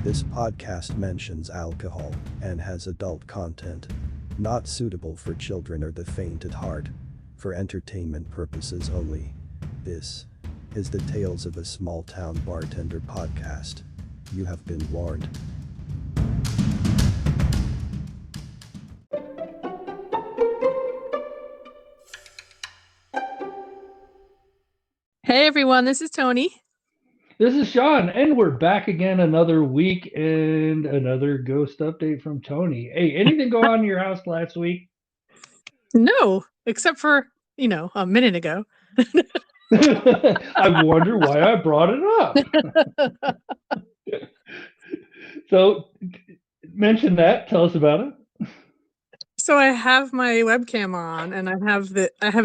This podcast mentions alcohol and has adult content. Not suitable for children or the faint at heart. For entertainment purposes only. This is the Tales of a Small Town Bartender podcast. You have been warned. Hey everyone, this is Tony. This is Sean, and we're back again another week and another ghost update from Tony. Hey, anything go on in your house last week? No, except for, a minute ago. I wonder why I brought it up. So, mention that. Tell us about it. So I have my webcam on, and I have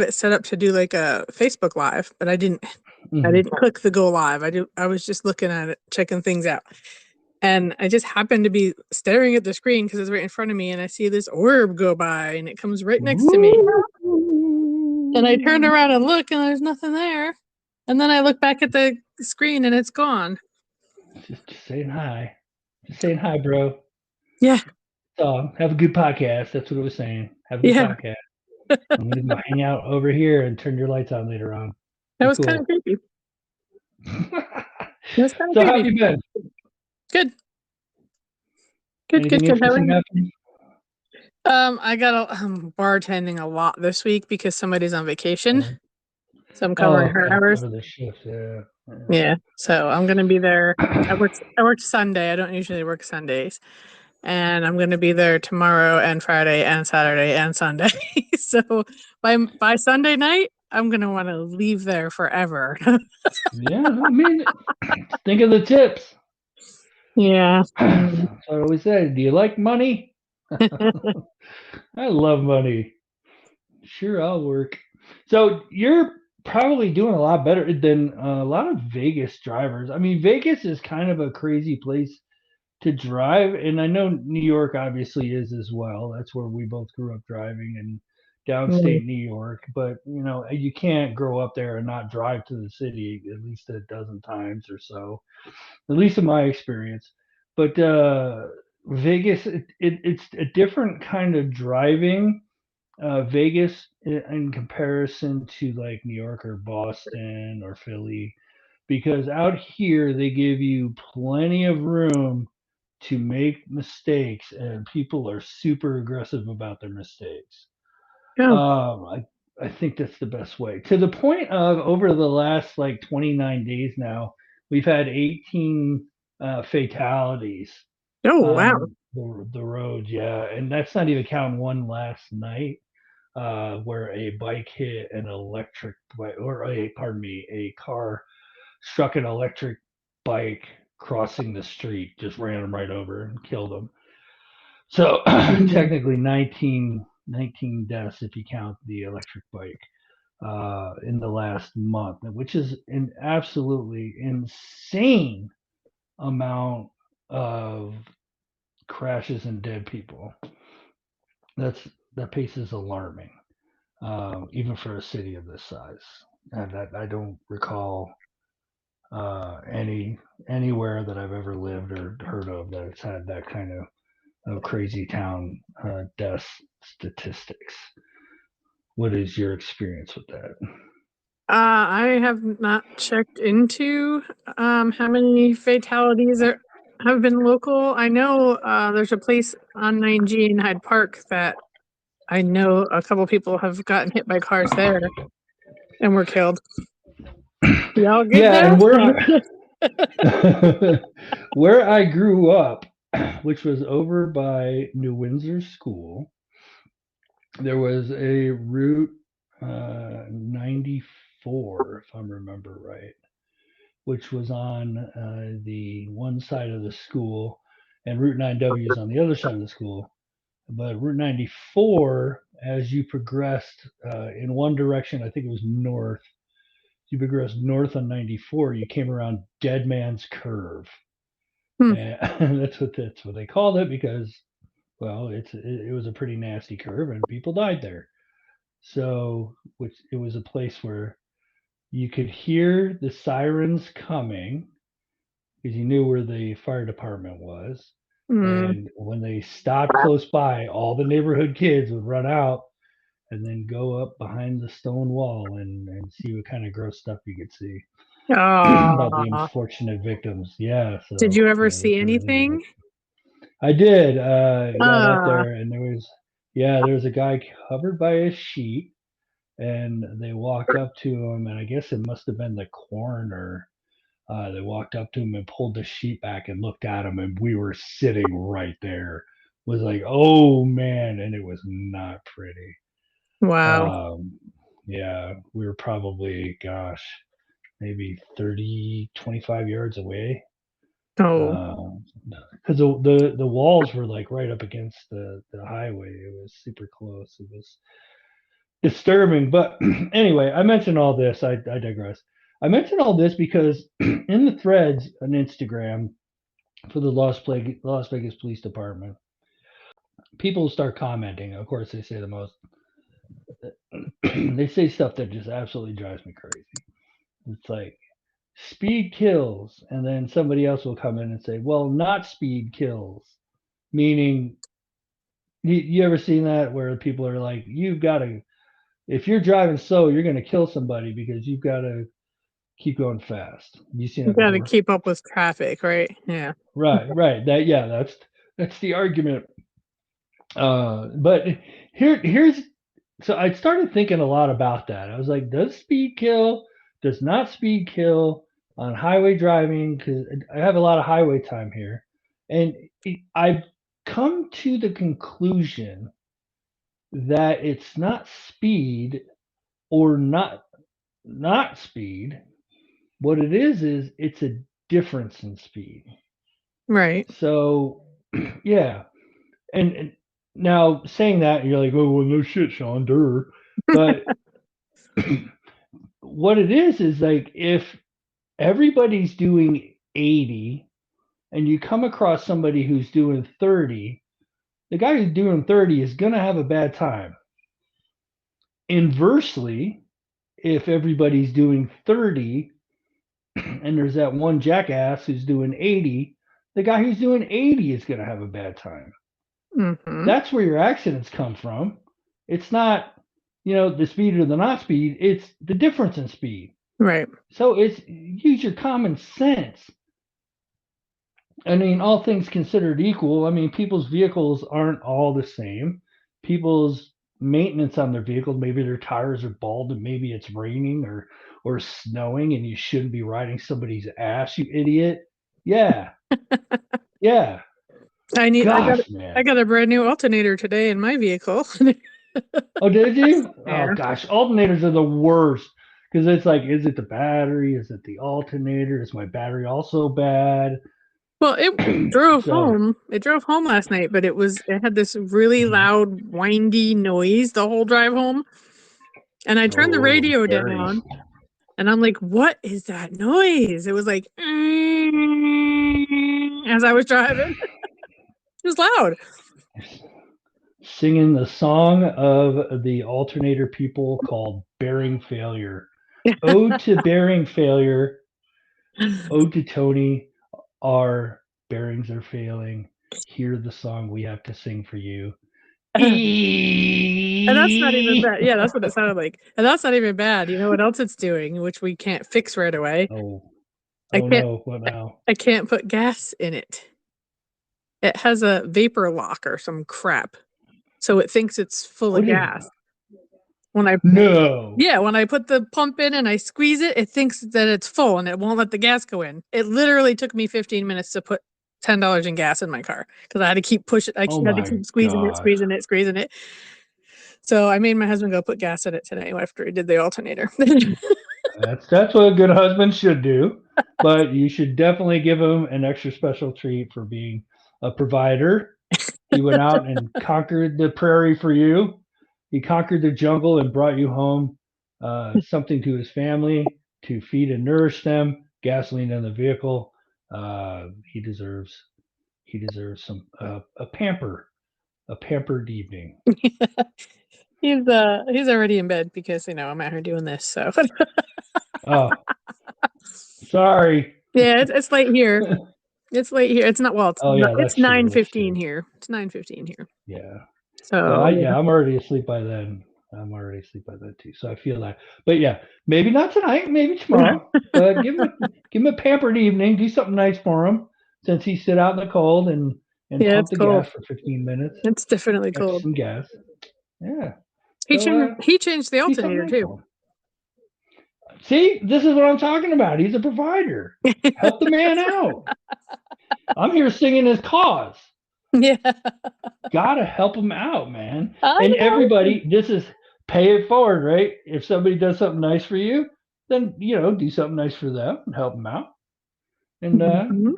it set up to do like a Facebook Live, but I didn't click the go live. I was just looking at it, checking things out, and I just happened to be staring at the screen because it's right in front of me, and I see this orb go by, and it comes right next to me. And I turned around and look, and there's nothing there. And then I look back at the screen, and it's gone. Just saying hi. Just saying hi, bro. Yeah. So, have a good podcast. That's what it was saying. Have a good podcast. I'm going to go hang out over here and turn your lights on later on. That was kind of creepy. So how have you been? Good. I got bartending a lot this week because somebody's on vacation. So I'm covering her hours. The shift, yeah. So I'm gonna be there. I work Sunday. I don't usually work Sundays. And I'm gonna be there tomorrow and Friday and Saturday and Sunday. So by Sunday night, I'm gonna want to leave there forever. Yeah, I mean, think of the tips. Yeah. That's what I always say. Do you like money? I love money. Sure, I'll work. So you're probably doing a lot better than a lot of Vegas drivers. I mean, Vegas is kind of a crazy place to drive, and I know New York obviously is as well. That's where we both grew up driving in downstate New York. But you can't grow up there and not drive to the city at least a dozen times or so, at least in my experience. But Vegas, it's a different kind of driving. Vegas in comparison to like New York or Boston or Philly, because out here they give you plenty of room to make mistakes, and people are super aggressive about their mistakes. I think that's the best way, to the point of over the last like 29 days now, we've had 18 fatalities. Oh, wow. The roads, yeah, and that's not even counting one last night where a bike hit an electric bike, or a car struck an electric bike crossing the street, just ran him right over and killed him. So technically 19 deaths if you count the electric bike in the last month, which is an absolutely insane amount of crashes and dead people. That pace is alarming, even for a city of this size. And I don't recall anywhere that I've ever lived or heard of that it's had that kind of crazy town death statistics. What is your experience with that? I have not checked into how many fatalities have been local. I know there's a place on 9G in Hyde Park that I know a couple people have gotten hit by cars there and were killed. Y'all good yeah, now? And where I grew up, which was over by New Windsor School, there was a Route 94, if I remember right, which was on the one side of the school, and Route 9W is on the other side of the school. But Route 94, as you progressed in one direction, I think it was north, you progressed north on 94, you came around Dead Man's Curve. And that's what they called it, because, well, it was a pretty nasty curve and people died there. So it was a place where you could hear the sirens coming, because he knew where the fire department was. Mm. And when they stopped close by, all the neighborhood kids would run out and then go up behind the stone wall and see what kind of gross stuff you could see about the Aw. unfortunate victims. Yeah. So Did you ever yeah, see those were really anything? I did. Got up Ah, there and there was a guy covered by a sheet, and they walked up to him, and I guess it must have been the coroner. They walked up to him and pulled the sheet back and looked at him, and we were sitting right there. Was like, oh man, and it was not pretty. wow. Yeah, we were probably, gosh, maybe 30, 25 yards away. Oh, Because the walls were like right up against the highway. It was super close. It was disturbing. But anyway, I mentioned all this. I digress. I mentioned all this because in the threads on Instagram for the Las Vegas Police Department, people start commenting. Of course, they say the most. They say stuff that just absolutely drives me crazy. It's like speed kills, and then somebody else will come in and say, "Well, not speed kills," meaning you ever seen that where people are like, "You've got to, if you're driving slow, you're going to kill somebody because you've got to keep going fast." You seen you that gotta before? keep up with traffic, right? Yeah. Right. That's the argument. But here's so I started thinking a lot about that. I was like, does speed kill? Does not speed kill on highway driving? Because I have a lot of highway time here, and I've come to the conclusion that it's not speed or not speed. What it is it's a difference in speed. Right. So yeah, and now saying that you're like, oh well, no shit, Sean, durr. But what it is like if everybody's doing 80 and you come across somebody who's doing 30, the guy who's doing 30 is gonna have a bad time. Inversely, if everybody's doing 30 and there's that one jackass who's doing 80, the guy who's doing 80 is gonna have a bad time. Mm-hmm. That's where your accidents come from. It's not, the speed or the not speed, it's the difference in speed. Right. So it's use your common sense. I mean, all things considered equal, I mean, people's vehicles aren't all the same. People's maintenance on their vehicles, maybe their tires are bald and maybe it's raining or snowing and you shouldn't be riding somebody's ass, you idiot. Yeah. Yeah. Gosh, I man. got a brand new alternator today in my vehicle. Oh, did you? Yeah. Oh gosh, alternators are the worst because it's like, is it the battery? Is it the alternator? Is my battery also bad? Well, it drove So, home. It drove home last night, but it had this really loud, windy noise the whole drive home. And I turned the radio very. down, and I'm like, "What is that noise?" It was like as I was driving. It was loud. Singing the song of the alternator people called Bearing Failure. Ode to Bearing Failure. Ode to Tony. Our bearings are failing. Hear the song we have to sing for you. And that's not even bad. Yeah, that's what it sounded like. And that's not even bad. You know what else it's doing, which we can't fix right away? Oh, I oh can't no! What now? I can't put gas in it. It has a vapor lock or some crap. So it thinks it's full of What is? gas. When I No. when I put the pump in and I squeeze it, it thinks that it's full and it won't let the gas go in. It literally took me 15 minutes to put $10 in gas in my car because I had to keep pushing. I Oh had to my keep squeezing it, gosh. squeezing it, squeezing it. So I made my husband go put gas in it today after he did the alternator. That's what a good husband should do. But you should definitely give him an extra special treat for being a provider. He went out and conquered the prairie for you. He conquered the jungle and brought you home something to his family to feed and nourish them. Gasoline in the vehicle. He deserves some a pampered evening. He's already in bed because I'm out here doing this. So Oh, sorry. Yeah, it's late here. It's late here. It's not well. It's Oh yeah, it's that's true. 9:15 here. It's 9:15 here. Yeah. So Well, I'm already asleep by then. I'm already asleep by then too. So I feel that. But yeah, maybe not tonight, maybe tomorrow. But give him a pampered evening. Do something nice for him, since he sit out in the cold and yeah, pump it's the cold. gas for 15 minutes. It's definitely Extra cold. some gas. Yeah. He So changed the do something alternator nice too. for him. See, this is what I'm talking about. He's a provider. Help the man out. I'm here singing his cause. Yeah. Gotta help him out, man. I And know. everybody, this is pay it forward, right? If somebody does something nice for you, then do something nice for them and help them out, and Mhm.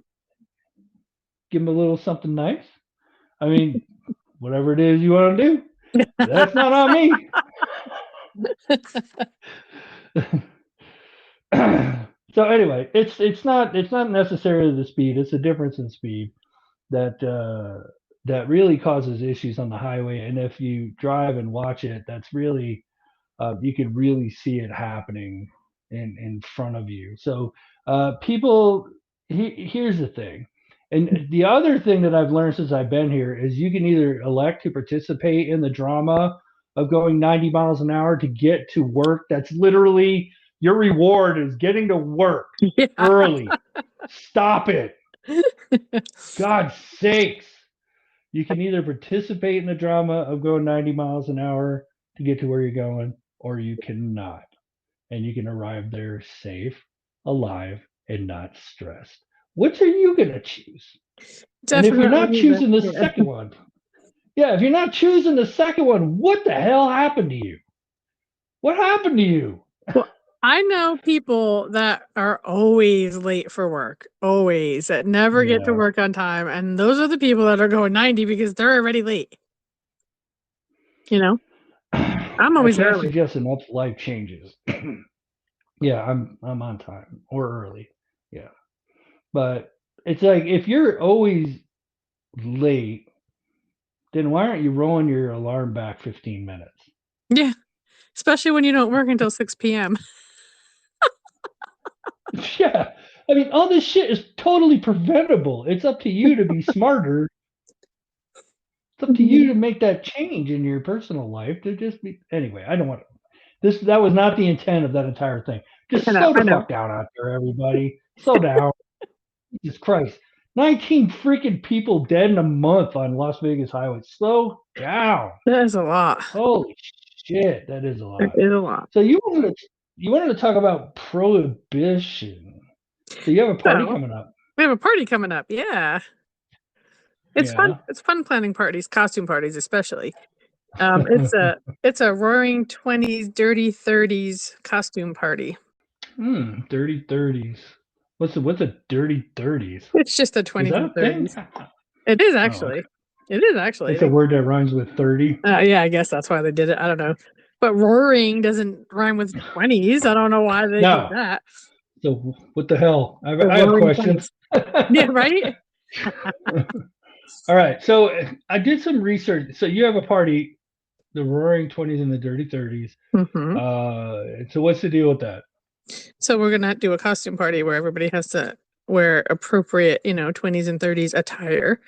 give them a little something nice. I mean, whatever it is you want to do, that's not on me. So anyway, it's not necessarily the speed; it's the difference in speed that that really causes issues on the highway. And if you drive and watch it, that's really you could really see it happening in front of you. So people, here's the thing, and the other thing that I've learned since I've been here is you can either elect to participate in the drama of going 90 miles an hour to get to work. That's literally your reward, is getting to work Yeah. early. Stop it. God's sakes. You can either participate in the drama of going 90 miles an hour to get to where you're going, or you cannot. And you can arrive there safe, alive, and not stressed. Which are you going to choose? And if you're not choosing the second one, if you're not choosing the second one, what the hell happened to you? What happened to you? Well, I know people that are always late for work, always, that never get to Yeah. work on time. And those are the people that are going 90 because they're already late. I'm always I can't early. suggest enough life changes. Yeah, I'm on time or early. Yeah. But it's like, if you're always late, then why aren't you rolling your alarm back 15 minutes? Yeah. Especially when you don't work until 6 p.m. Yeah. I mean, all this shit is totally preventable. It's up to you to be smarter. It's up to you to make that change in your personal life to just be. Anyway, I don't want to. That was not the intent of that entire thing. Just slow the fuck down out there, everybody. Slow down. Jesus Christ. 19 freaking people dead in a month on Las Vegas highway. Slow down. That is a lot. Holy shit, that is a lot. It is a lot. So you wanted to talk about Prohibition. So you have a party coming up. We have a party coming up. Yeah. It's fun. It's fun planning parties, costume parties especially. It's a Roaring 20s, Dirty 30s costume party. Dirty 30s. What's a Dirty 30s? It's just a 20s and 30s. It is actually. Okay. It is actually. It's a word that rhymes with 30. Yeah, I guess that's why they did it. I don't know. But roaring doesn't rhyme with 20s. I don't know why they did that. So what the hell? I have questions. Yeah, right? All right. So I did some research. So you have a party, the Roaring 20s and the Dirty 30s. Mm-hmm. So what's the deal with that? So we're going to do a costume party where everybody has to wear appropriate, 20s and 30s attire.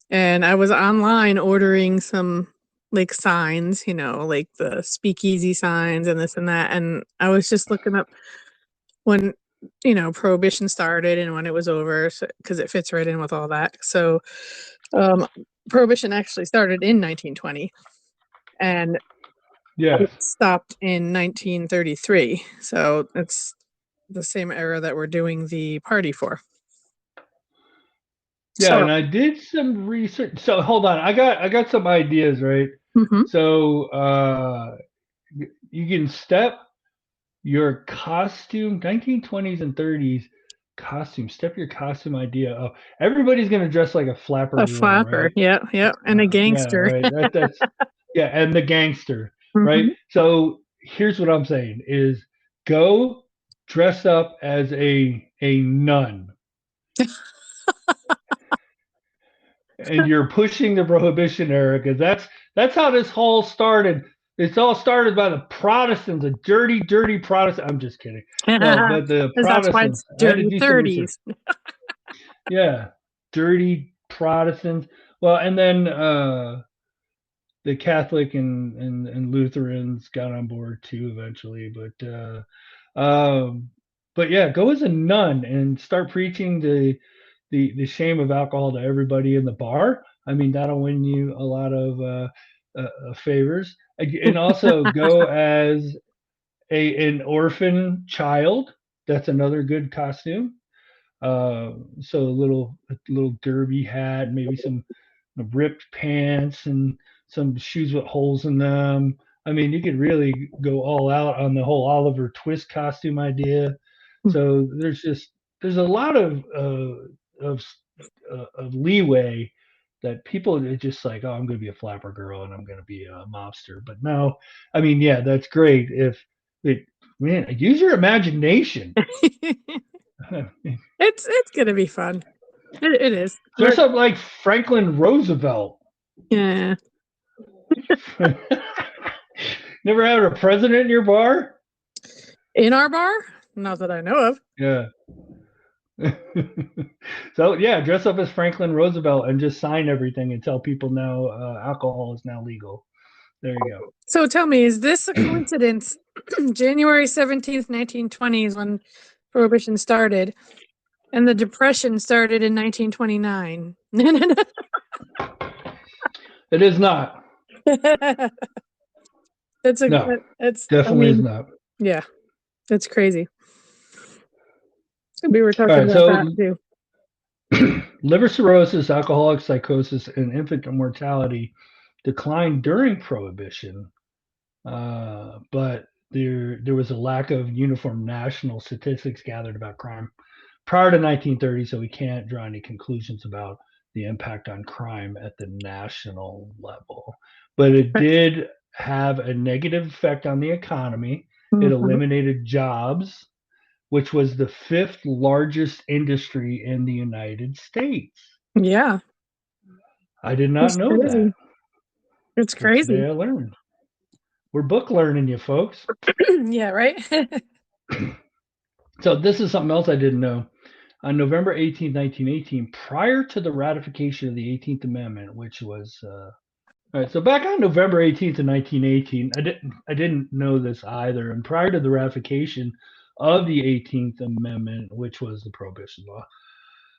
And I was online ordering some like signs, like the speakeasy signs and this and that. And I was just looking up when, Prohibition started and when it was over, because it fits right in with all that. So Prohibition actually started in 1920 and it stopped in 1933. So it's the same era that we're doing the party for. Yeah, and I did some research. So hold on, I got some ideas, right? Mm-hmm. So you can step your costume, 1920s and 30s costume. Step your costume idea up. Everybody's gonna dress like a flapper. A flapper, right? Yeah, and a gangster. Yeah, right. That's and the gangster, right? So here's what I'm saying: is go dress up as a nun. And you're pushing the Prohibition era, because that's how this whole started. It's all started by the Protestants, a dirty, dirty Protestant. I'm just kidding. No, but the That's why Protestants. it's I had to dirty do some research. 30s. Yeah, dirty Protestants. Well, and then the Catholic and Lutherans got on board too eventually. But yeah, go as a nun and start preaching the shame of alcohol to everybody in the bar. I mean, that'll win you a lot of favors. And also go as an orphan child. That's another good costume. So a little derby hat, maybe some ripped pants and some shoes with holes in them. I mean, you could really go all out on the whole Oliver Twist costume idea. So there's a lot of leeway that people are just like, oh, I'm going to be a flapper girl and I'm going to be a mobster. But no, I mean, yeah, that's great. If it, man, use your imagination. It's gonna be fun. It is. Dress up like Franklin Roosevelt. Yeah. Never had a president in your bar? In our bar? Not that I know of. Yeah. So yeah, dress up as Franklin Roosevelt and just sign everything and tell people now alcohol is now legal. There you go. So tell me, is this a coincidence? January 17th, 1920 is when Prohibition started, and the Depression started in 1929. It is not. It's a No, it's definitely is not. Yeah, it's crazy. We were talking All right, about so that too. liver cirrhosis, alcoholic psychosis, and infant mortality declined during Prohibition, but there was a lack of uniform national statistics gathered about crime prior to 1930, so we can't draw any conclusions about the impact on crime at the national level. But it did have a negative effect on the economy. It eliminated jobs, which was the 5th largest industry in the United States. Yeah. I did not know that. It's crazy. Today I learned. We're book learning you, folks. Yeah, right? So this is something else I didn't know. On November 18, 1918, prior to the ratification of the 18th Amendment, which was all right, so back on November 18th of 1918, I didn't know this either. And prior to the ratification of the 18th Amendment, which was the Prohibition Law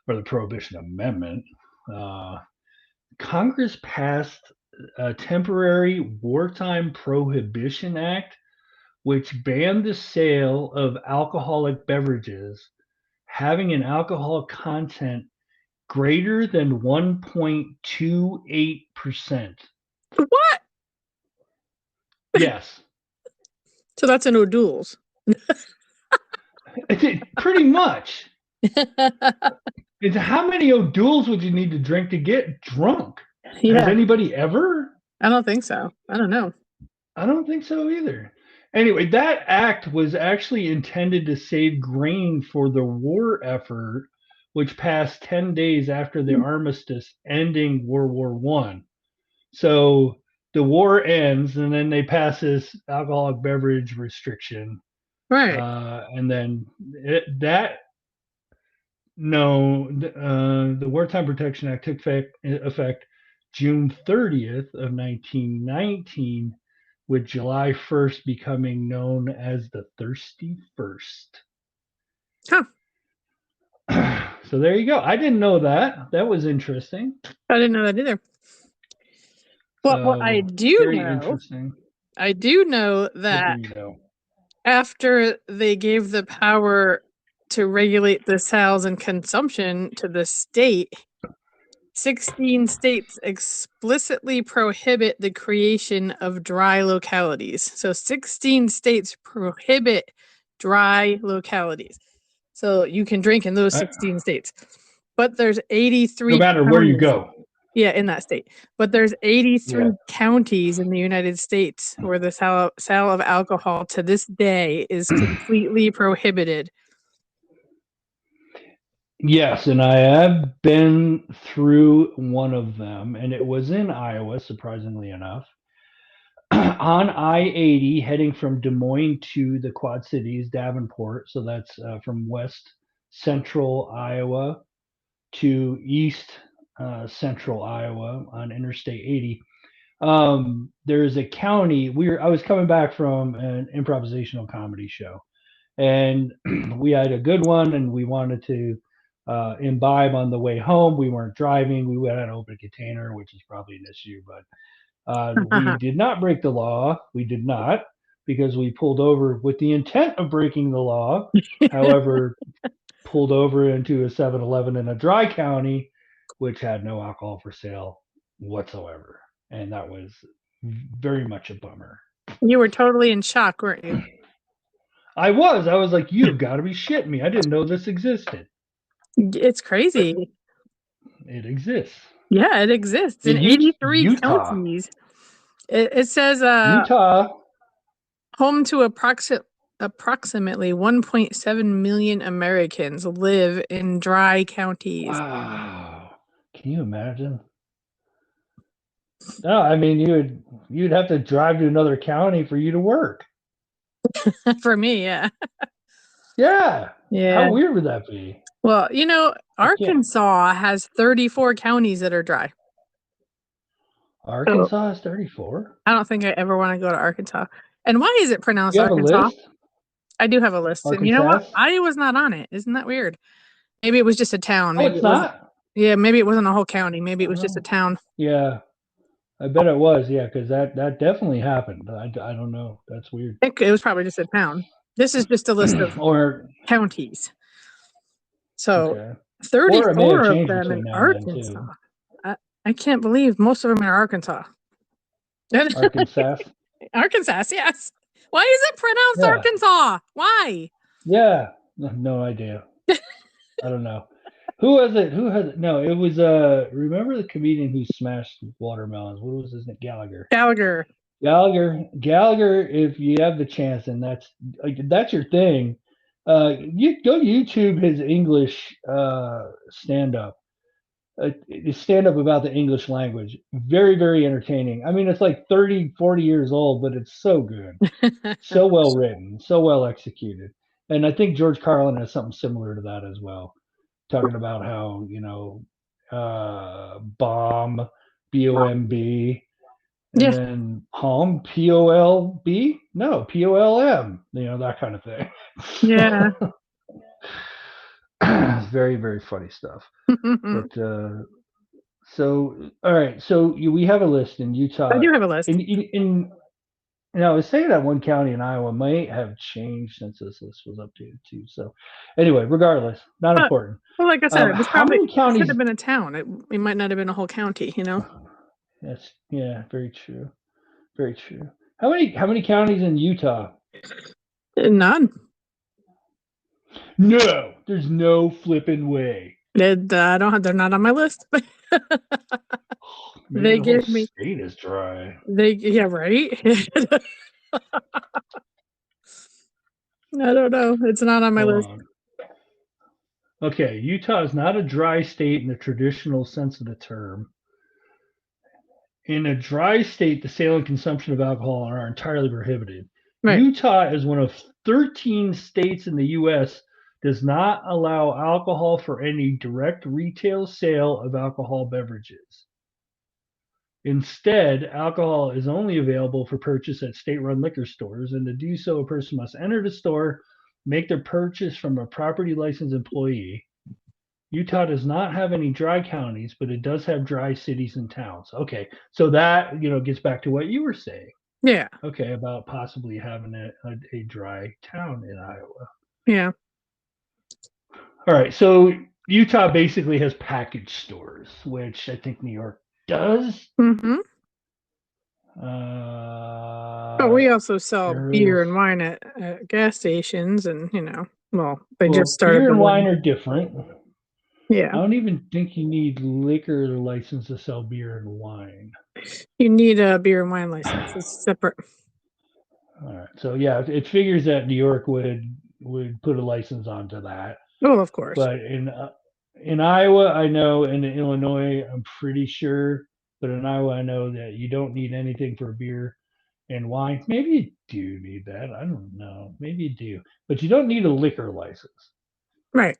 or the Prohibition Amendment, Congress passed a temporary Wartime Prohibition Act, which banned the sale of alcoholic beverages having an alcohol content greater than 1.28%. What? Yes. So that's an O'Doul's. Pretty much. How many O'Doul's would you need to drink to get drunk? Yeah. Has anybody ever? I don't think so. I don't know. I don't think so either. Anyway, that act was actually intended to save grain for the war effort, which passed 10 days after the armistice, ending World War I. So the war ends, and then they pass this alcoholic beverage restriction. Right. And then the Wartime Protection Act took effect June 30th of 1919, with July 1st becoming known as the Thirsty First. Huh. So there you go. I didn't know that. That was interesting. I didn't know that either. Well, what I do know, that after they gave the power to regulate the sales and consumption to the state, 16 states explicitly prohibit the creation of dry localities. So 16 states prohibit dry localities. So you can drink in those 16 states. But there's 83 no matter where you go. Yeah, in that state. But there's 83 counties in the United States where the sale of alcohol to this day is completely prohibited. Yes, and I have been through one of them, and it was in Iowa, surprisingly enough. on I-80 heading from Des Moines to the Quad Cities, Davenport. So that's from west central Iowa to east central Iowa on Interstate 80. There's a county. I was coming back from an improvisational comedy show, and we had a good one, and we wanted to imbibe on the way home. We weren't driving. We went on an open container, which is probably an issue, but we did not break the law. We did not, because we pulled over with the intent of breaking the law. However, pulled over into a 7-Eleven in a dry county, which had no alcohol for sale whatsoever. And that was very much a bummer. You were totally in shock, weren't you? I was like, you've got to be shitting me. I didn't know this existed. It's crazy. It exists. Yeah, it exists in 83 counties. It says Utah, home to approximately 1.7 million Americans live in dry counties. Wow. Can you imagine? No, I mean you'd have to drive to another county for you to work. For me, yeah. Yeah. Yeah. How weird would that be? Well, Arkansas has 34 counties that are dry. Arkansas is 34? I don't think I ever want to go to Arkansas. And why is it pronounced You have Arkansas? a list? I do have a list. Arkansas? And you know what? Iowa's not on it. Isn't that weird? Maybe it was just a town. Oh, Maybe it's not? Yeah, maybe it wasn't a whole county. Maybe it was just a town. Yeah. I bet it was, yeah, because that definitely happened. I don't know. That's weird. It was probably just a town. This is just a list of counties. So 34 of them in Arkansas. I can't believe most of them are Arkansas. Arkansas? Arkansas, yes. Why is it pronounced Arkansas? Why? Yeah, no idea. I don't know. Who has it? No, it was remember the comedian who smashed watermelons? What was his name? Gallagher. If you have the chance, and that's your thing, you go YouTube his English stand up. Stand up about the English language. Very, very entertaining. I mean, it's like 30, 40 years old, but it's so good. So well written, so well executed. And I think George Carlin has something similar to that as well. Talking about how, bomb, B-O-M-B, and then home, P-O-L-B? No, P-O-L-M, that kind of thing. Yeah. Very, very funny stuff. But so all right, so we have a list in Utah. I do have a list. I was saying that one county in Iowa might have changed since this list was updated too. So anyway, regardless, not important. Well, like I said, it how many counties should have been a town. It might not have been a whole county, Yes, yeah, very true. Very true. How many counties in Utah? None. No, there's no flipping way. They're not on my list. They give me. State is dry. Yeah, right. I don't know. It's not on my list. Okay, Utah is not a dry state in the traditional sense of the term. In a dry state, the sale and consumption of alcohol are entirely prohibited. Right. Utah is one of 13 states in the U.S. does not allow alcohol for any direct retail sale of alcohol beverages. Instead, alcohol is only available for purchase at state-run liquor stores, and to do so, a person must enter the store, make their purchase from a property licensed employee. Utah does not have any dry counties, but it does have dry cities and towns. Okay, so that gets back to what you were saying. Yeah. Okay, about possibly having a dry town in Iowa. Yeah. All right, so Utah basically has package stores, which I think New York does. Mm-hmm. But we also sell beer and wine at gas stations, and they just started. Beer and wine are different. Yeah. I don't even think you need liquor license to sell beer and wine. You need a beer and wine license. It's separate. All right. So yeah, it figures that New York would put a license onto that. Oh, of course. But in Iowa, I know, and in Illinois, I'm pretty sure. But in Iowa, I know that you don't need anything for beer and wine. Maybe you do need that. I don't know. Maybe you do, but you don't need a liquor license. Right.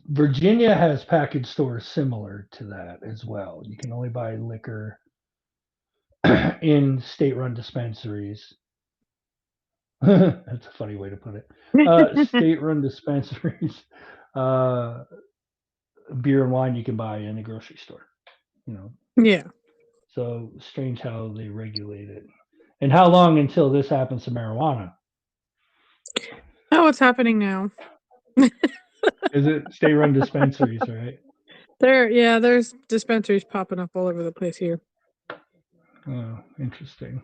Virginia has package stores similar to that as well. You can only buy liquor in state-run dispensaries. That's a funny way to put it. State-run dispensaries. Beer and wine you can buy in a grocery store. Yeah. So strange how they regulate it. And how long until this happens to marijuana? Oh, what's happening now? Is it state-run dispensaries, right? There's dispensaries popping up all over the place here. Oh, interesting.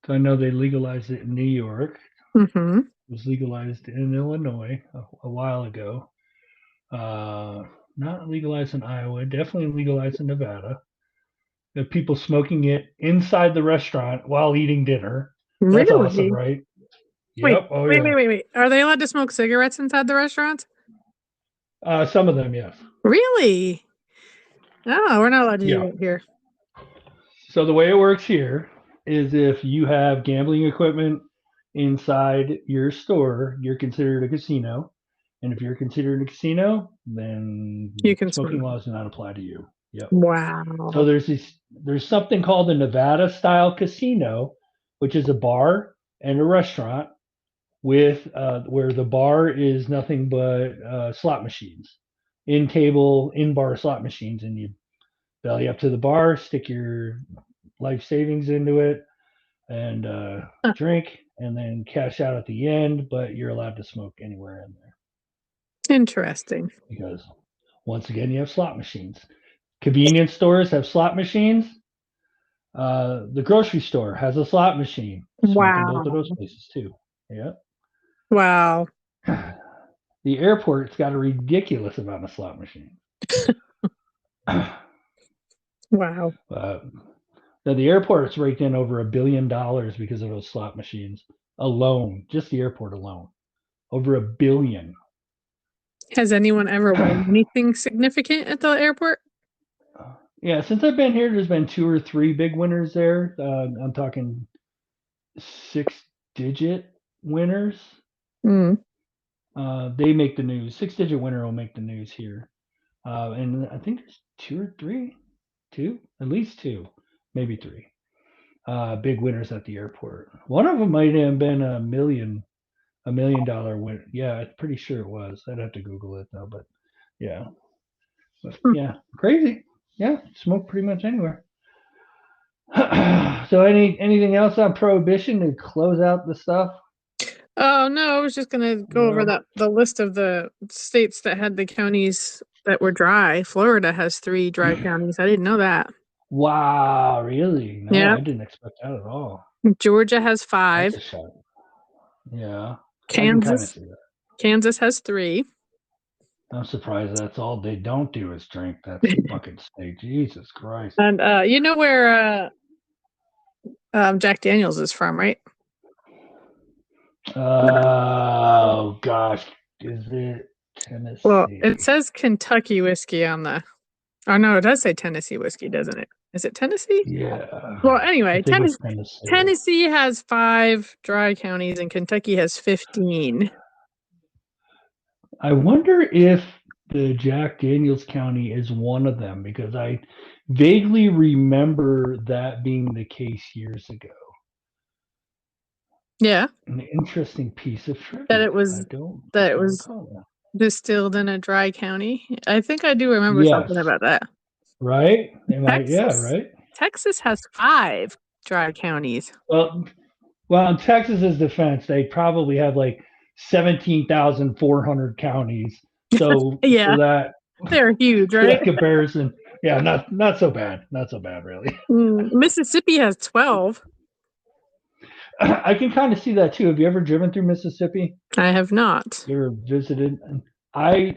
So I know they legalized it in New York. Mm-hmm. It was legalized in Illinois a while ago. Not legalized in Iowa. Definitely legalized in Nevada. There are people smoking it inside the restaurant while eating dinner. That's Really? awesome, right? Wait, Yep. Oh, yeah. wait. Are they allowed to smoke cigarettes inside the restaurant? Some of them, yes. Really? No, we're not allowed to do Yeah. that here. So the way it works here is if you have gambling equipment inside your store, you're considered a casino. And if you're considered a casino, then You can smoking smoke. laws do not apply to you. Yep. Wow. So there's something called a Nevada style casino, which is a bar and a restaurant with where the bar is nothing but slot machines, in bar slot machines, and you belly up to the bar, stick your life savings into it, and drink, and then cash out at the end. But you're allowed to smoke anywhere in there Interesting. because once again you have slot machines. Convenience stores have slot machines. The grocery store has a slot machine. Smoke in both of those places too. Yeah. Wow. The airport's got a ridiculous amount of slot machines. Wow. Now the airport's raked in over $1 billion because of those slot machines alone. Just the airport alone, over $1 billion. Has anyone ever won anything significant at the airport? Yeah, since I've been here, there's been 2 or 3 big winners there. I'm talking 6-digit winners. Mm. They make the news. 6-digit winner will make the news here. And I think there's 2 or 3, at least 2, maybe 3 big winners at the airport. One of them might have been $1 million winner. Yeah, I'm pretty sure it was. I'd have to Google it though, but yeah. But, yeah, crazy. Yeah, smoke pretty much anywhere. So anything else on Prohibition to close out the stuff? Oh no, I was just gonna go over the list of the states that had the counties that were dry. Florida has 3 dry counties. I didn't know that. Wow, really? No, Yeah. I didn't expect that at all. Georgia has 5. That's a shock. Yeah. Kansas. See that. Kansas has 3. I'm surprised that's all they don't do is drink. That fucking state. Jesus Christ. And you know where Jack Daniels is from, right? Oh gosh, is it Tennessee? Well, it says Kentucky whiskey on the. Oh no, it does say Tennessee whiskey, doesn't it? Is it Tennessee? Yeah. Well, anyway, Tennessee. Tennessee has 5 dry counties and Kentucky has 15. I wonder if the Jack Daniels County is one of them because I vaguely remember that being the case years ago. Yeah. An interesting piece of trivia. That it was distilled in a dry county. I think I do remember something about that. Right? Right. Texas has 5 dry counties. Well, in Texas's defense, they probably have like 17,400 counties. So yeah, so that they're huge, right? That comparison, yeah, not so bad. Not so bad, really. Mississippi has 12. I can kind of see that too. Have you ever driven through Mississippi? I have not. You ever visited? I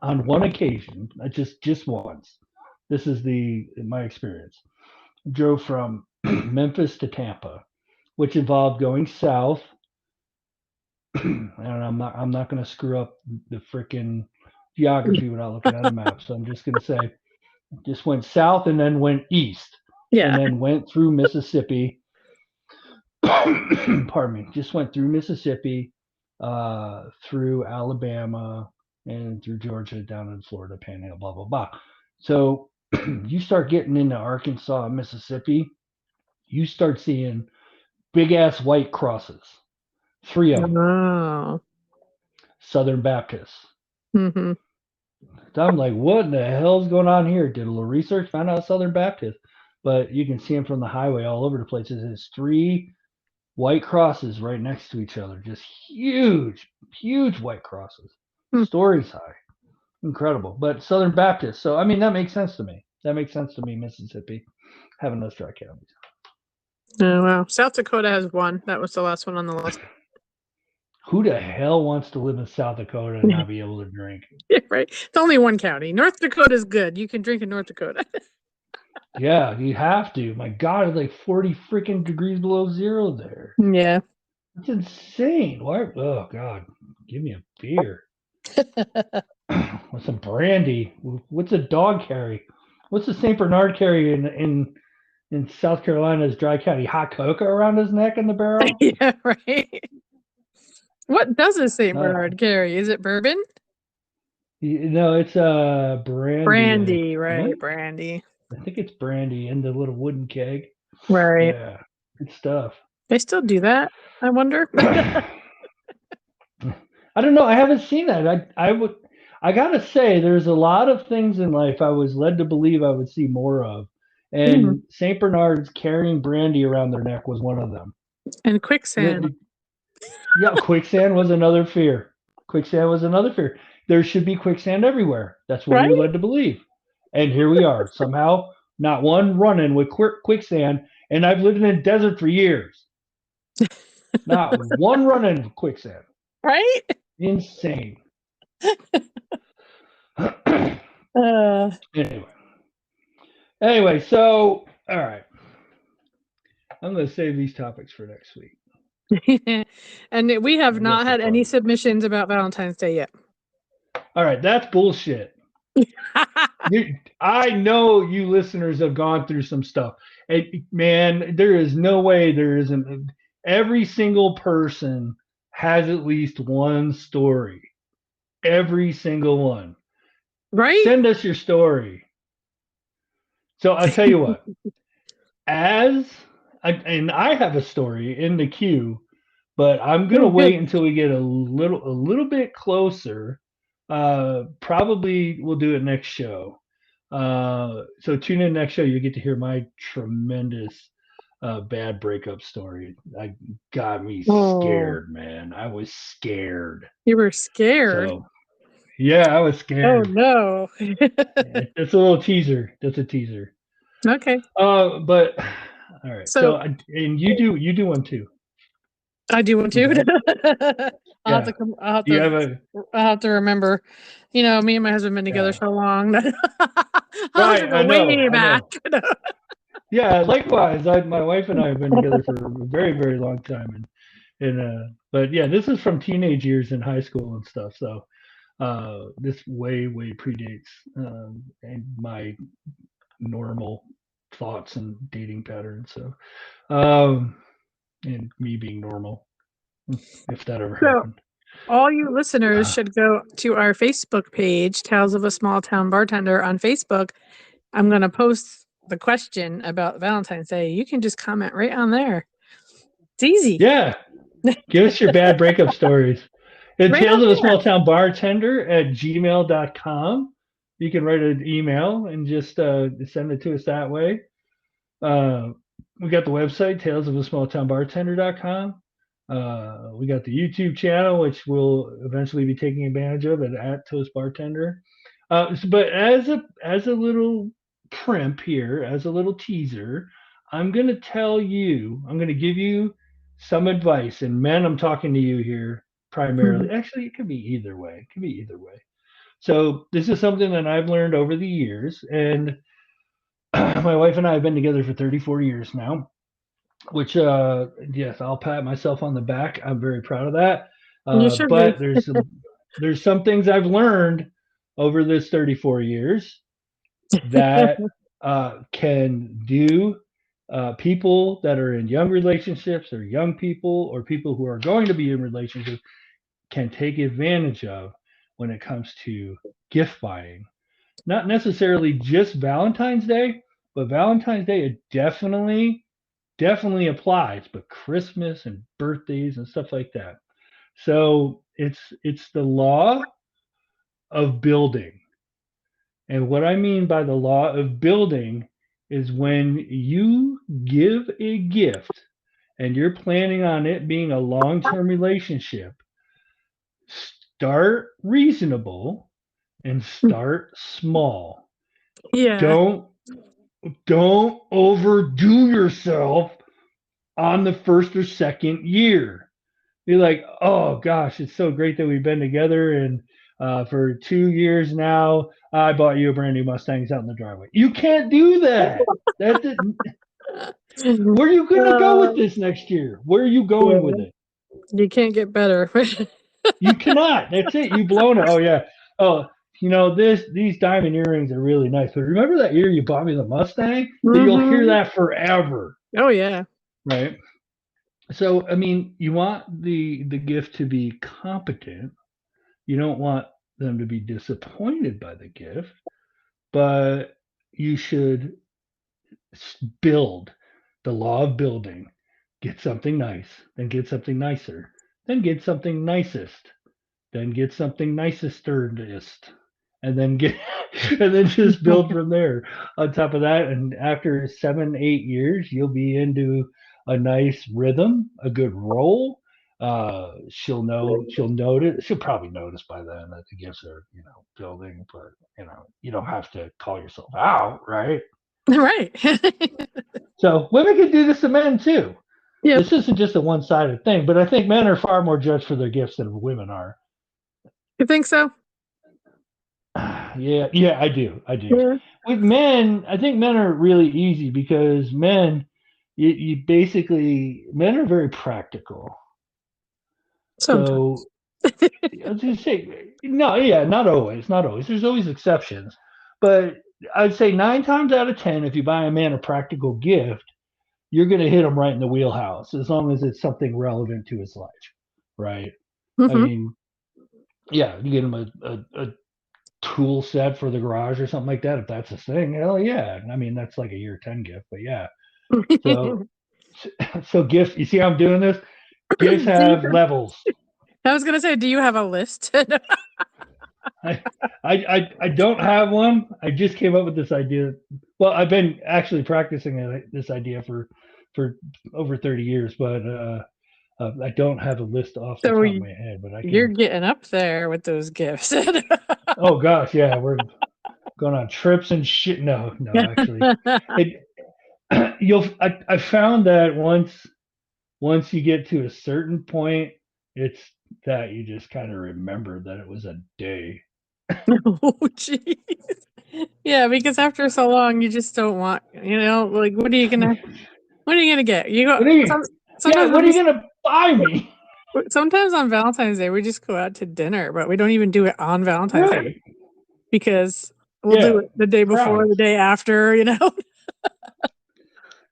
on one occasion, just once. This is my experience. Drove from Memphis to Tampa, which involved going south. And I'm not going to screw up the freaking geography without looking at a map. So I'm just going to say, just went south and then went east. Yeah. And then went through Mississippi pardon me, just went through Mississippi, through Alabama, and through Georgia down in Florida Panhandle, blah blah blah. So you start getting into Arkansas, Mississippi, you start seeing big ass white crosses, 3 of them, Oh. Southern Baptists. Mm-hmm. So I'm like, what in the hell's going on here? Did a little research, found out Southern Baptist, but you can see them from the highway all over the place. It's 3 white crosses right next to each other, just huge, huge white crosses. Hmm. Stories high, incredible. But Southern Baptist, so I mean that makes sense to me. That makes sense to me. Mississippi having those dry counties. Oh wow. South Dakota has one. That was the last one on the list. Who the hell wants to live in South Dakota and not be able to drink? Yeah, right. It's only one county. North Dakota is good. You can drink in North Dakota. Yeah, you have to. My God, it's like 40 freaking degrees below zero there. Yeah. That's insane. Why? Oh God, give me a beer. With some brandy. What's a dog carry? What's the Saint Bernard carry in South Carolina's dry county? Hot cocoa around his neck in the barrel? Yeah, right. What does a Saint Bernard carry? Is it bourbon? No, it's brandy. Brandy, right? Brandy. I think it's brandy in the little wooden keg. Right. Yeah, good stuff. They still do that, I wonder. I don't know. I haven't seen that. I gotta say, there's a lot of things in life I was led to believe I would see more of, and Saint Bernards carrying brandy around their neck was one of them. And quicksand. Yeah, quicksand was another fear. Quicksand was another fear. There should be quicksand everywhere. That's what we were led to believe. And here we are, somehow not one running with quicksand. And I've lived in a desert for years. Not one running with quicksand. Right? Insane. Anyway, so all right. I'm going to save these topics for next week. And we have not had any submissions about Valentine's Day yet. All right, that's bullshit. I know you listeners have gone through some stuff. Man, there is no way there isn't. Every single person has at least one story. Every single one. Right? Send us your story. So I'll tell you what. I have a story in the queue, but I'm gonna wait until we get a little bit closer. Probably we'll do it next show. So tune in next show. You get to hear my tremendous bad breakup story. I got me scared, man. I was scared. You were scared? So, yeah, I was scared. Oh no. That's a little teaser. That's a teaser. Okay. But all right. So and you do one too. I do one too. I'll have to remember. You know, me and my husband have been together so long that I'll have to go way back. Yeah, likewise. My wife and I have been together for a very, very long time, but yeah, this is from teenage years in high school and stuff. So this way predates and my normal thoughts and dating patterns. So and me being normal, if that ever happened. All you listeners should go to our Facebook page, Tales of a Small Town Bartender on Facebook. I'm going to post the question about Valentine's Day. You can just comment right on there. It's easy. Yeah. Give us your bad breakup stories. It's Tales of a Small Town Bartender at gmail.com. You can write an email and just send it to us that way. We got the website, talesofasmalltownbartender.com. We got the YouTube channel, which we'll eventually be taking advantage of at Toast Bartender. But as a little primp here, as a little teaser, I'm going to give you some advice. And men, I'm talking to you here primarily. Actually, it could be either way. So this is something that I've learned over the years. And my wife and I have been together for 34 years now. Which, yes, I'll pat myself on the back. I'm very proud of that. But there's some things I've learned over this 34 years that can do people that are in young relationships or young people or people who are going to be in relationships can take advantage of when it comes to gift buying. Not necessarily just Valentine's Day, but Valentine's Day it definitely applies, but Christmas and birthdays and stuff like that. So it's the law of building. And what I mean by the law of building is when you give a gift and you're planning on it being a long-term relationship, start reasonable and start small. Yeah. Don't overdo yourself on the first or second year. Be like, oh gosh, it's so great that we've been together and for 2 years now, I bought you a brand new Mustang out in the driveway. You can't do that. That's it. Where are you gonna go with this next year? Where are you going with it? You can't get better. You cannot. That's it. You blown it. Oh yeah. Oh, these diamond earrings are really nice. But remember that year you bought me the Mustang? That you'll hear that forever. Oh yeah. Right. So I mean, you want the gift to be competent. You don't want them to be disappointed by the gift, but you should build the law of building. Get something nice, then get something nicer, then get something nicest, then get something nicestest, and then get and then just build from there. On top of that, and after 7-8 years, you'll be into a nice rhythm, a good roll. She'll notice. She'll probably notice by then that the gifts are, building, but you don't have to call yourself out, right? Right. So women can do this to men too. Yep. This isn't just a one-sided thing, but I think men are far more judged for their gifts than women are. You think so? Yeah, I do. Yeah. With men, I think men are really easy because men, you basically, men are very practical. Sometimes. So I was gonna say, no, yeah, not always. There's always exceptions, but I'd say 9 times out of 10, if you buy a man a practical gift, you're going to hit him right in the wheelhouse as long as it's something relevant to his life, right? I mean, yeah, you get him a tool set for the garage or something like that. If that's a thing, hell yeah. I mean, that's like a year 10 gift, but yeah. So gifts. You see how I'm doing this? Gifts have levels. I was gonna say, do you have a list? I don't have one. I just came up with this idea. Well, I've been actually practicing this idea for over 30 years, but I don't have a list off the top of my head. But you're getting up there with those gifts. Oh gosh, yeah, we're going on trips and shit. No, actually, I found that once you get to a certain point, it's that you just kind of remember that it was a day. Oh, jeez. Yeah, because after so long, you just don't want, like, what are you gonna get? You go. What are you gonna buy me? Sometimes on Valentine's Day, we just go out to dinner, but we don't even do it on Valentine's Day because we'll do it the day before, the day after,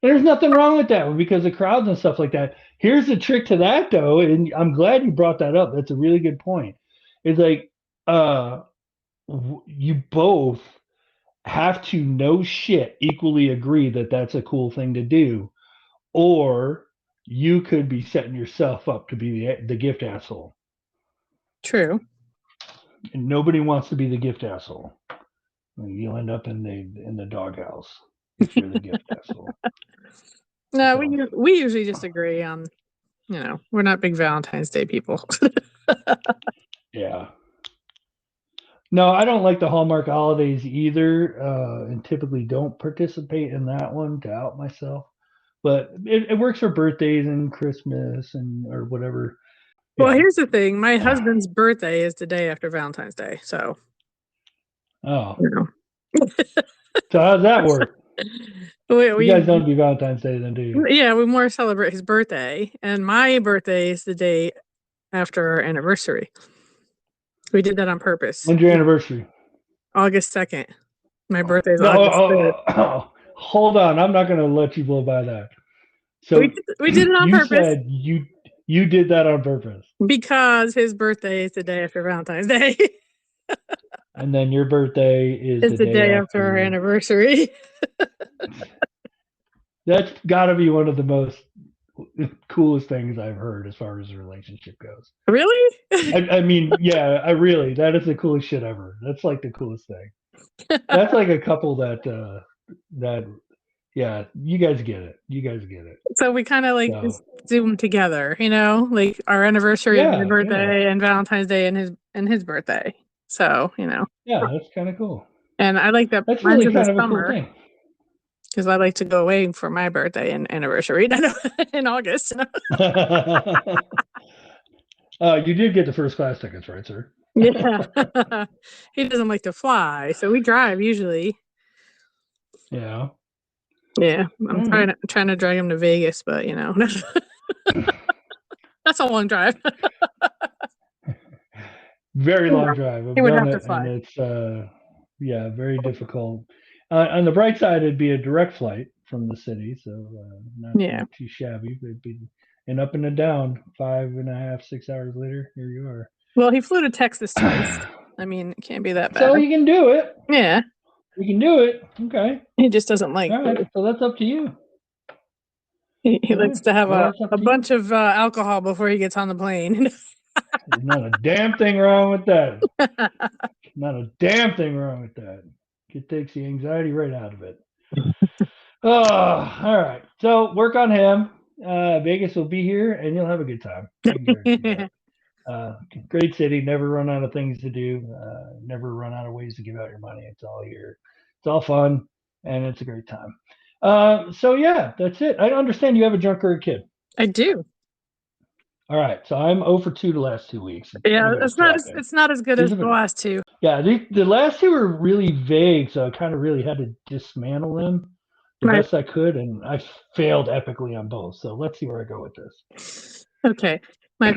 There's nothing wrong with that because of crowds and stuff like that. Here's the trick to that, though, and I'm glad you brought that up. That's a really good point. It's like you both have to no shit equally agree that that's a cool thing to do, or you could be setting yourself up to be the gift asshole. True. And nobody wants to be the gift asshole. You'll end up in the doghouse if you're the gift asshole. No, we usually just agree on, we're not big Valentine's Day people. Yeah. No, I don't like the Hallmark holidays either, and typically don't participate in that one to out myself. But it works for birthdays and Christmas or whatever. Well, here's the thing. My husband's birthday is the day after Valentine's Day, so. Oh. So how's that work? You guys don't do Valentine's Day then, do you? Yeah, we more celebrate his birthday, and my birthday is the day after our anniversary. We did that on purpose. When's your anniversary? August 2nd. My birthday is August 3rd. hold on. I'm not going to let you blow by that. So we did it on you purpose. said you did that on purpose. Because his birthday is the day after Valentine's Day. And then your birthday is It's the day after our anniversary. That's got to be one of the most coolest things I've heard as far as a relationship goes. Really? I mean, yeah, that is the coolest shit ever. That's like the coolest thing. That's like a couple that yeah, you guys get it. You guys get it. So we kind of like just zoom together, like our anniversary of my birthday and Valentine's Day and his birthday. So, Yeah, that's kind of cool. And I like that. That's really kind of a cool thing. Because I like to go away for my birthday and anniversary in August. You did get the first class tickets, right, sir? Yeah. He doesn't like to fly, so we drive usually. Yeah. Yeah. I'm trying to drag him to Vegas, but that's a long drive. Very long drive. He would have to fly. And it's very difficult. On the bright side, it'd be a direct flight from the city, so not too shabby. It'd be an up and a down, 5.5, 6 hours later. Here you are. Well, he flew to Texas twice. I mean, it can't be that bad. So you can do it. Yeah. You can do it. Okay. He just doesn't like. All right. So that's up to you. He likes to have a bunch of alcohol before he gets on the plane. There's not a damn thing wrong with that. Not a damn thing wrong with that. It takes the anxiety right out of it. Oh, all right. So work on him. Vegas will be here, and you'll have a good time. Great city. Never run out of things to do. Never run out of ways to give out your money. It's all here. It's all fun, and it's a great time. So yeah, that's it. I understand you have a drunk or a kid. I do. All right, so I'm 0 for 2 the last 2 weeks. Yeah, it's not as good as the last two. Yeah, the last two were really vague, so I kind of really had to dismantle them the best I could, and I failed epically on both. So let's see where I go with this. Okay, my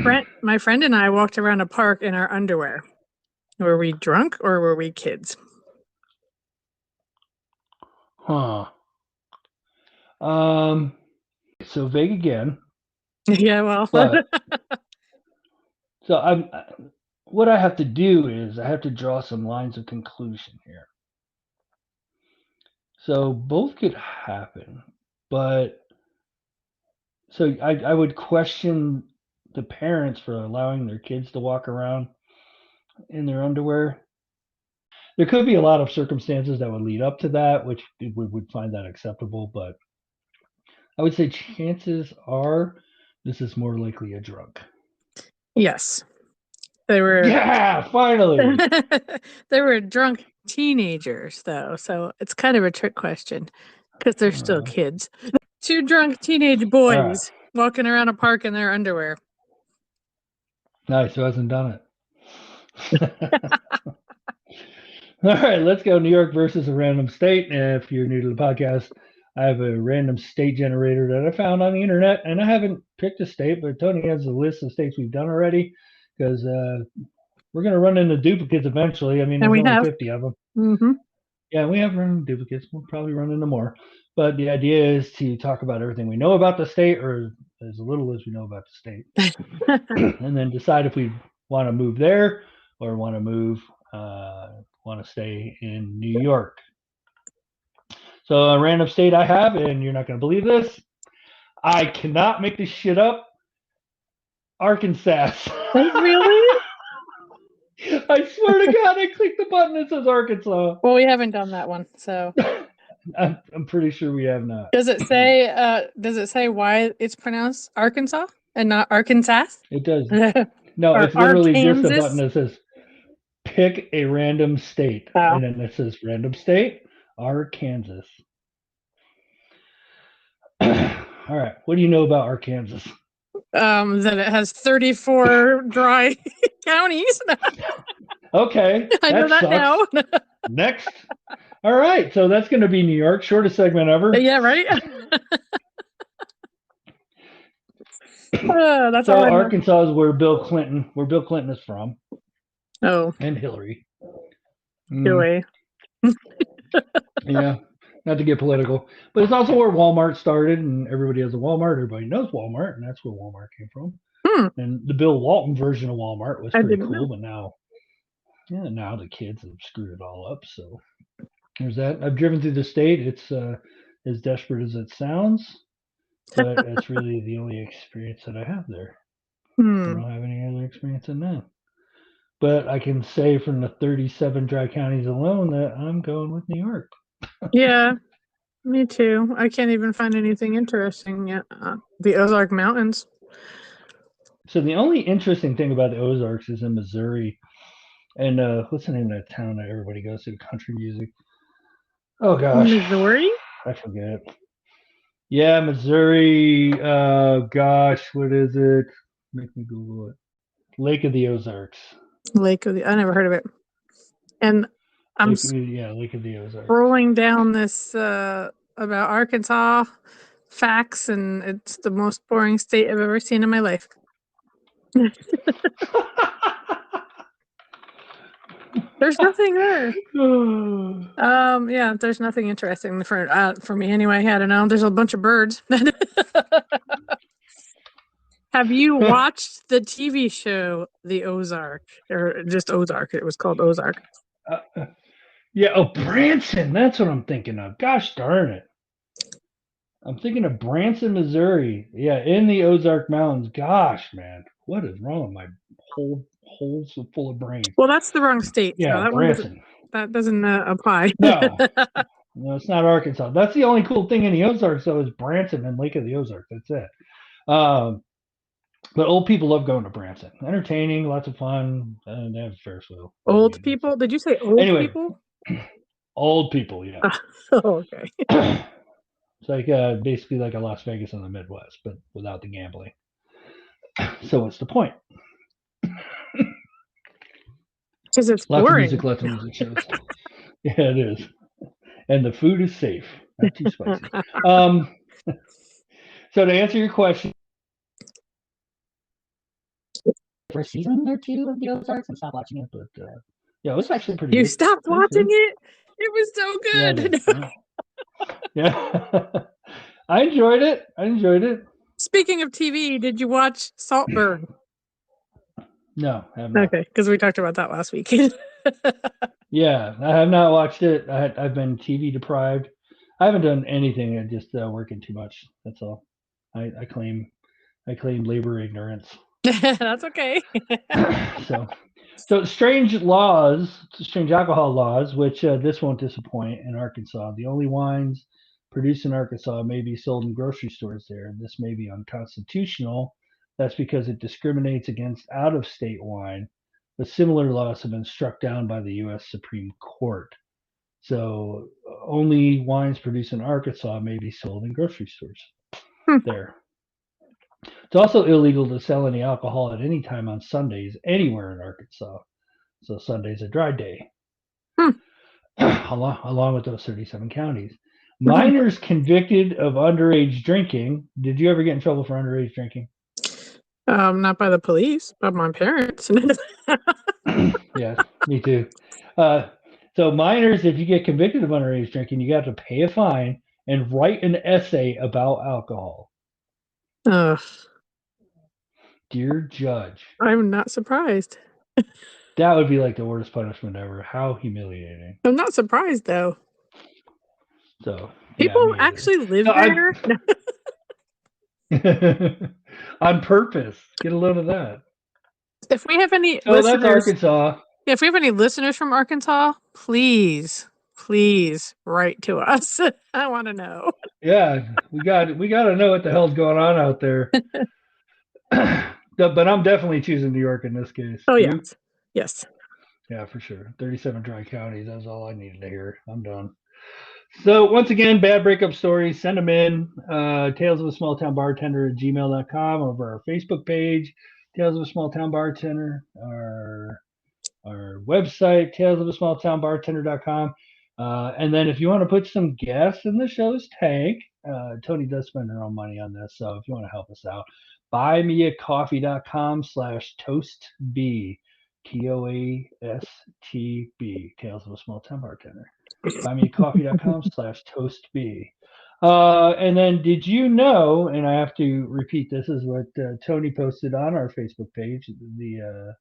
friend and I walked around a park in our underwear. Were we drunk or were we kids? Huh. So vague again. Yeah, well. So what I have to do is I have to draw some lines of conclusion here. So both could happen, but so I would question the parents for allowing their kids to walk around in their underwear. There could be a lot of circumstances that would lead up to that, which we would find that acceptable, but I would say chances are this is more likely a drunk. Yes. They were. Yeah, finally. They were drunk teenagers, though, so it's kind of a trick question because they're still kids. 2 drunk teenage boys walking around a park in their underwear. Nice. Who hasn't done it? All right, let's go. New York versus a random state. If you're new to the podcast, I have a random state generator that I found on the internet, and I haven't picked a state, but Tony has a list of states we've done already because we're going to run into duplicates eventually. I mean, there's only 50 of them. Mm-hmm. Yeah, we have run into duplicates. We'll probably run into more. But the idea is to talk about everything we know about the state, or as little as we know about the state, and then decide if we want to move there or want to stay in New York. So a random state I have, and you're not going to believe this, I cannot make this shit up. Arkansas. Really? I swear to God, I clicked the button that says Arkansas. Well, we haven't done that one, so. I'm pretty sure we have not. Does it say why it's pronounced Arkansas and not Arkansas? It does. No, it's literally just a button that says pick a random state. Oh. And then it says random state, Arkansas. All right. What do you know about Arkansas? That it has 34 dry counties. Okay. I know that now. Next. All right. So that's going to be New York. Shortest segment ever. Yeah, right? That's so Arkansas is where Bill Clinton is from. Oh. And Hillary. Hillary. Yeah. not to get political, but it's also where Walmart started, and everybody has a Walmart. Everybody knows Walmart, and that's where Walmart came from. And the Bill Walton version of Walmart was pretty cool, but now the kids have screwed it all up. So there's that. I've driven through the state. It's as desperate as it sounds, but it's really the only experience that I have there. I don't have any other experience in that. But I can say from the 37 dry counties alone that I'm going with New York. Yeah, me too. I can't even find anything interesting yet. The Ozark Mountains. So the only interesting thing about the Ozarks is in Missouri. And what's the name of that town that everybody goes to? Country music. Oh gosh, Missouri? I forget. Yeah, Missouri. Gosh, what is it? Make me Google it. Lake of the Ozarks. Lake of the. I never heard of it. And I'm Lake of the Ozarks. Scrolling down this about Arkansas facts, and it's the most boring state I've ever seen in my life. There's nothing there. Yeah, there's nothing interesting for me anyway. I don't know. There's a bunch of birds. Have you watched the TV show The Ozark, or just Ozark? It was called Ozark. Yeah, Branson. That's what I'm thinking of. Gosh darn it. I'm thinking of Branson, Missouri. Yeah, in the Ozark Mountains. Gosh, man. What is wrong with my holes full of brain? Well, that's the wrong state. Yeah, so that Branson. That doesn't apply. No, it's not Arkansas. That's the only cool thing in the Ozarks, though, is Branson and Lake of the Ozarks. That's it. But old people love going to Branson. Entertaining, lots of fun. They have Ferris wheel. Old people? Did you say old people? Old people, yeah. Oh, okay. It's like basically like a Las Vegas in the Midwest, but without the gambling. So what's the point? Because it's lots boring. Of music, lots of music shows. Yeah, it is. And the food is safe, not too spicy. So to answer your question, first season or two of the Ozarks, and stop watching it, but yeah, it was actually pretty. You good. stopped watching it? It was so good. Yeah. I enjoyed it. Speaking of TV, did you watch Saltburn? No, I have not. Okay, because we talked about that last week. Yeah, I have not watched it. I've been TV deprived. I haven't done anything. I'm just working too much. That's all. I claim labor ignorance. That's okay. So strange alcohol laws, which this won't disappoint in Arkansas. The only wines produced in Arkansas may be sold in grocery stores there. This may be unconstitutional. That's because it discriminates against out-of-state wine. But similar laws have been struck down by the U.S. Supreme Court. So only wines produced in Arkansas may be sold in grocery stores there. It's also illegal to sell any alcohol at any time on Sundays anywhere in Arkansas. So Sunday's a dry day, along with those 37 counties. Minors convicted of underage drinking. Did you ever get in trouble for underage drinking? Not by the police, but my parents. Yeah, me too. So minors, if you get convicted of underage drinking, you got to pay a fine and write an essay about alcohol. Dear judge. I'm not surprised. That would be like the worst punishment ever. How humiliating. I'm not surprised, though. So people actually live there? On purpose. Get a load of that. If we have any listeners, that's Arkansas. If we have any listeners from Arkansas, please write to us. I want to know. Yeah, we got to know what the hell's going on out there. But I'm definitely choosing New York in this case. Oh, yes. Yes. Yeah, for sure. 37 dry counties. That's all I needed to hear. I'm done. So once again, bad breakup stories, send them in. Talesofasmalltownbartender @gmail.com, over our Facebook page, Tales of a Small Town Bartender, our website, talesofasmalltownbartender.com. And then if you want to put some gas in the show's tank, Tony does spend her own money on this. So if you want to help us out, buymeacoffee.com/toastb. TOASTB, Tales of a Small Town Bartender. buymeacoffee.com/toastb. And then did you know, and I have to repeat, this is what Tony posted on our Facebook page, the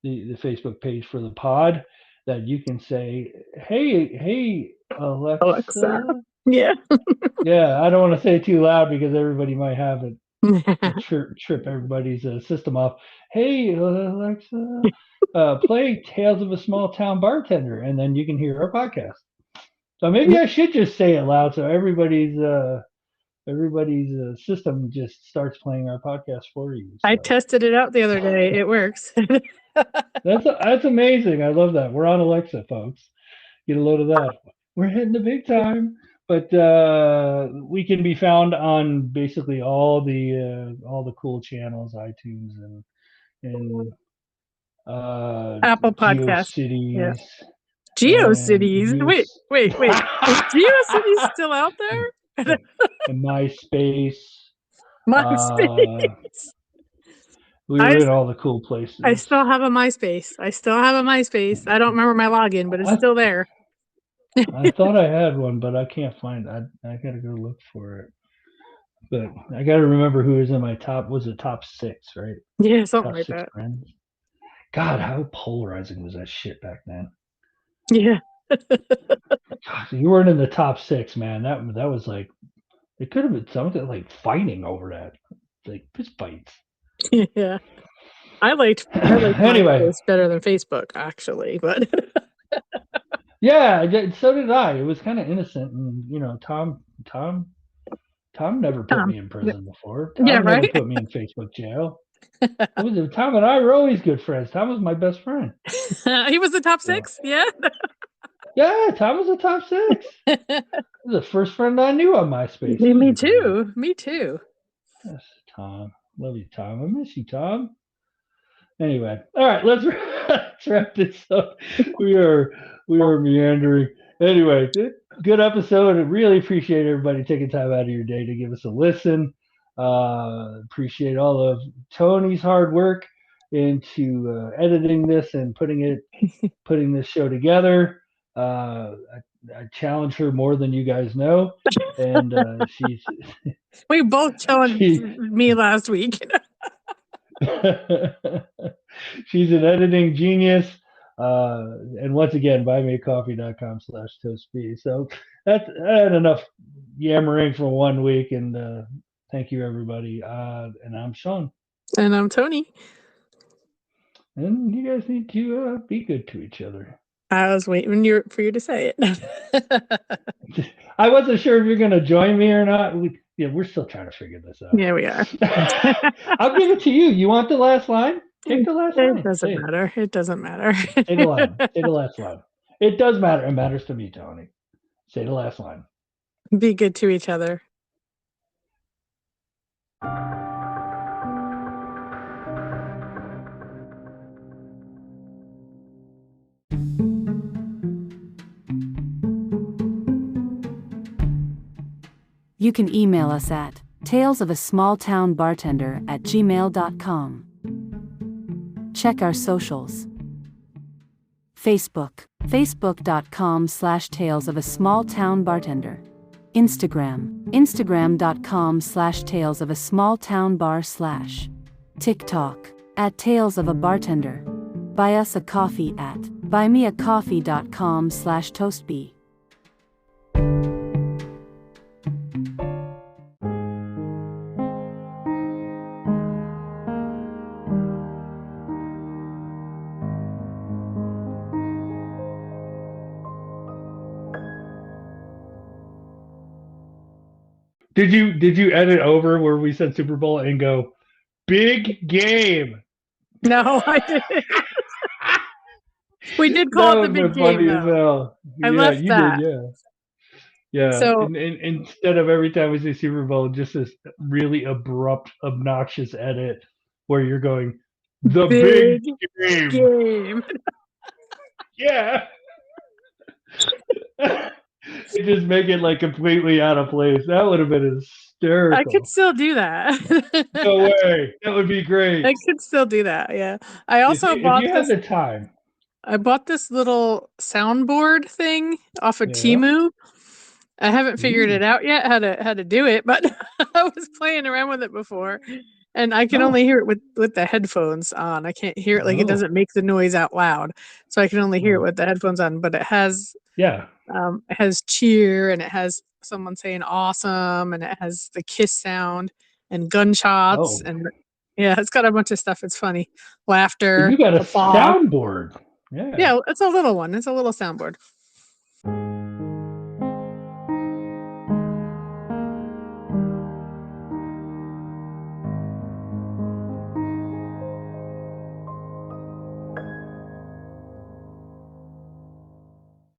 Facebook page for the pod, that you can say, hey, Alexa. Yeah. Yeah, I don't want to say it too loud because everybody might have it trip everybody's system off. Hey, Alexa, play Tales of a Small Town Bartender, and then you can hear our podcast. So maybe I should just say it loud so everybody's system just starts playing our podcast for you. So. I tested it out the other day. It works. That's amazing. I love that. We're on Alexa, folks. Get a load of that. We're hitting the big time. But we can be found on basically all the cool channels, iTunes and Apple Podcasts. GeoCities. Yeah. GeoCities. Wait. Is GeoCities still out there? And MySpace. MySpace. We were in all the cool places. I still have a MySpace. I don't remember my login, but it's still there. I thought I had one, but I can't find it. I gotta go look for it. But I gotta remember who was in my top. Was it top 6, right? Yeah, something top like 6 that. Friends. God, how polarizing was that shit back then? Yeah. God, you weren't in the top 6, man. That was like, it could have been something like fighting over that, like fist fights. Yeah. I liked anyway MySpace better than Facebook, actually, but. Yeah, so did I. It was kind of innocent, and Tom never put me in prison before. Tom never put me in Facebook jail. Tom and I were always good friends. Tom was my best friend. He was the top 6, yeah. Yeah, Tom was the top 6. He was the first friend I knew on MySpace. Me too. Yes, Tom. Love you, Tom. I miss you, Tom. Anyway, all right, let's wrap this up. We are meandering. Anyway, good episode. I really appreciate everybody taking time out of your day to give us a listen. Appreciate all of Tony's hard work into editing this and putting this show together. I challenge her more than you guys know, and she's. We both challenged me last week. She's an editing genius. And once again, buymeacoffee.com/toastb. So I had enough yammering for 1 week, and thank you, everybody. And I'm Sean. And I'm Tony. And you guys need to be good to each other. I was waiting for you to say it. I wasn't sure if you're going to join me or not. We're still trying to figure this out. Yeah, we are. I'll give it to you. You want the last line? Take the last line. It doesn't matter. It doesn't matter. Say the line. Say the last line. It does matter. It matters to me, Tony. Say the last line. Be good to each other. You can email us at talesofasmalltownbartender@gmail.com. Check our socials. Facebook, facebook.com/talesofasmalltownbartender. Instagram, instagram.com/talesofasmalltownbar/. TikTok, @talesofabartender. Buy us a coffee at buymeacoffee.com/toastb. Did you edit over where we said Super Bowl and go big game? No, I didn't. We did call it the big game. I left that. Did, yeah. So and instead of every time we say Super Bowl, just this really abrupt, obnoxious edit where you're going the big game. Yeah. just make it like completely out of place. That would have been hysterical. I could still do that. No way. That would be great. I could still do that. Yeah. I also If bought you had this. the time. I bought this little soundboard thing off of Yeah. Temu. I haven't figured Ooh. it out yet how to do it, but I was playing around with it before, and I can only hear it with the headphones on. I can't hear it, like it doesn't make the noise out loud, so I can only hear it with the headphones on. But it has cheer, and it has someone saying awesome, and it has the kiss sound and gunshots, and yeah, it's got a bunch of stuff. It's funny, laughter. You got a applause. soundboard. Yeah, it's a little one. It's a little soundboard.